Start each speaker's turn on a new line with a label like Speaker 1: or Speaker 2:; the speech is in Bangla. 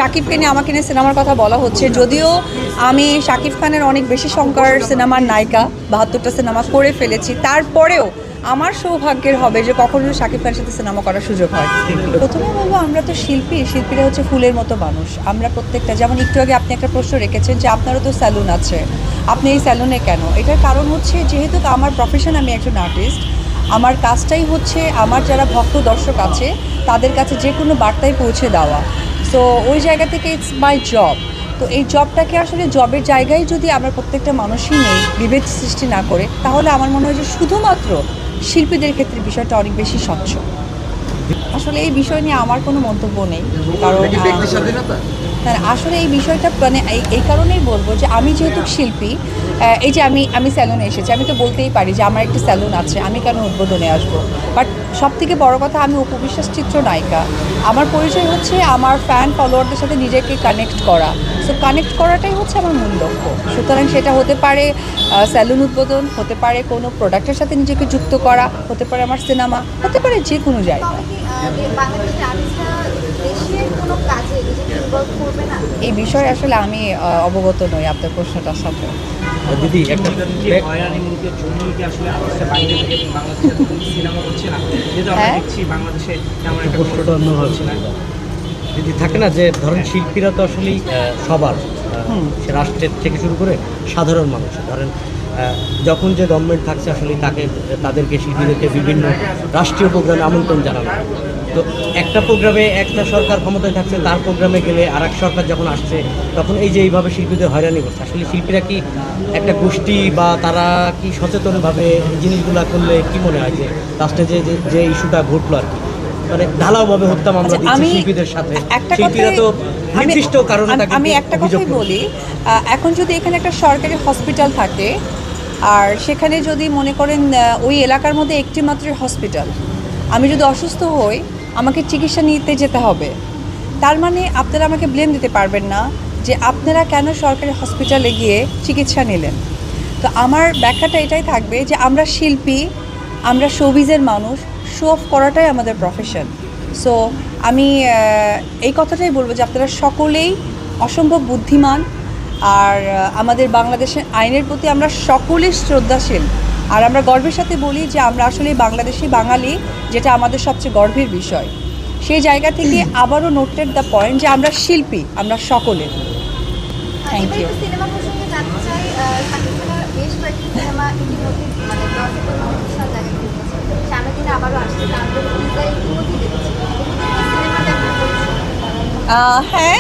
Speaker 1: শাকিবকে নিয়ে আমাকে নিয়ে সিনেমার কথা বলা হচ্ছে, যদিও আমি শাকিব খানের অনেক বেশি সংখ্যার সিনেমার নায়িকা, 72টা সিনেমা করে ফেলেছি, তারপরেও আমার সৌভাগ্যের হবে যে কখনো শাকিব খানের সাথে সিনেমা করার সুযোগ হয়। প্রথমে বলবো, আমরা তো শিল্পীরা হচ্ছে ফুলের মতো মানুষ। আমরা প্রত্যেকটা, যেমন একটু আগে আপনি একটা প্রশ্ন রেখেছেন যে আপনারও তো স্যালুন আছে, আপনি এই স্যালুনে কেন? এটার কারণ হচ্ছে যেহেতু আমার প্রফেশন, আমি একজন আর্টিস্ট, আমার কাজটাই হচ্ছে আমার যারা ভক্ত দর্শক আছে তাদের কাছে যে কোনো বার্তায় পৌঁছে দেওয়া। সো ওই জায়গা থেকে ইটস মাই জব। তো এই জবটাকে আসলে জবের জায়গায় যদি আমরা প্রত্যেকটা মানুষই নেই, বিভেদ সৃষ্টি না করে, তাহলে আমার মনে হয় যে শুধুমাত্র শিল্পীদের ক্ষেত্রে বিষয়টা অনেক বেশি স্বচ্ছ। আসলে এই বিষয় নিয়ে আমার কোনো মন্তব্য নেই, কারণ আসলে এই বিষয়টা মানে এই কারণেই বলবো যে আমি যেহেতু শিল্পী, এই যে আমি স্যালুনে এসেছি, আমি তো বলতেই পারি যে আমার একটি স্যালুন আছে, আমি কেন উদ্বোধনে আসবো। বাট সবথেকে বড় কথা, আমি অপবিশ্বাস চিত্রনায়িকা। আমার পরিচয় হচ্ছে আমার ফ্যান ফলোয়ারদের সাথে নিজেকে কানেক্ট করা। সো কানেক্ট করাটাই হচ্ছে আমার মূল লক্ষ্য। সুতরাং সেটা হতে পারে স্যালুন উদ্বোধন, হতে পারে কোনো প্রোডাক্টের সাথে নিজেকে যুক্ত করা, হতে পারে আমার সিনেমা, হতে পারে যে কোনো জায়গা। এই বিষয়ে আসলে আমি অবগত নই আপনার প্রশ্নটার সাথে।
Speaker 2: দিদি একটা দিদি থাকে না যে ধরেন শিল্পীরা তো আসলেই সবার, সে রাষ্ট্রের থেকে শুরু করে সাধারণ মানুষ, ধরেন যখন যে গভর্নমেন্ট থাকছে আসলে তাদেরকে শিল্পীদেরকে বিভিন্ন রাষ্ট্রীয় প্রোগ্রামে আমন্ত্রণ জানানো। তো একটা প্রোগ্রামে একটা সরকার ক্ষমতায় থাকছে, তার প্রোগ্রামে গেলে আর এক সরকার যখন আসছে, তখন এই যে এইভাবে শিল্পীদের হয়রানি করছে, আসলে শিল্পীরা কি একটা গোষ্ঠী বা তারা কি সচেতনভাবে জিনিসগুলো করলে কি মনে হয় যে লাস্টে যে ইস্যুটা ঘটলো আর কি, মানে ঢালাওভাবে হত্যা মামলা দিচ্ছে শিল্পীদের সাথে, শিল্পীরা তো নির্দিষ্ট কারণে
Speaker 1: আমি একটা কথাই বলি, এখন যদি এখানে একটা সরকারি হসপিটাল থাকে আর সেখানে যদি মনে করেন ওই এলাকার মধ্যে একটি মাত্র হসপিটাল, আমি যদি অসুস্থ হই আমাকে চিকিৎসা নিতে যেতে হবে, তার মানে আপনারা আমাকে ব্লেম দিতে পারবেন না যে আপনারা কেন সরকারি হসপিটালে গিয়ে চিকিৎসা নিলেন। তো আমার ব্যাখ্যাটা এটাই থাকবে যে আমরা শিল্পী, আমরা শোবিজের মানুষ, শো অফ করাটাই আমাদের প্রফেশন। সো আমি এই কথাটাই বলবো যে আপনারা সকলেই অসম্ভব বুদ্ধিমান, আর আমাদের বাংলাদেশের আইনের প্রতি আমরা সকলেই শ্রদ্ধাশীল, আর আমরা গর্বের সাথে বলি যে আমরা আসলে বাংলাদেশি বাঙালি, যেটা আমাদের সবচেয়ে গর্বের বিষয়। সেই জায়গা থেকে আবারও নোটেড দ্য পয়েন্ট যে আমরা শিল্পী, আমরা সকলে। Thank you. হ্যাঁ।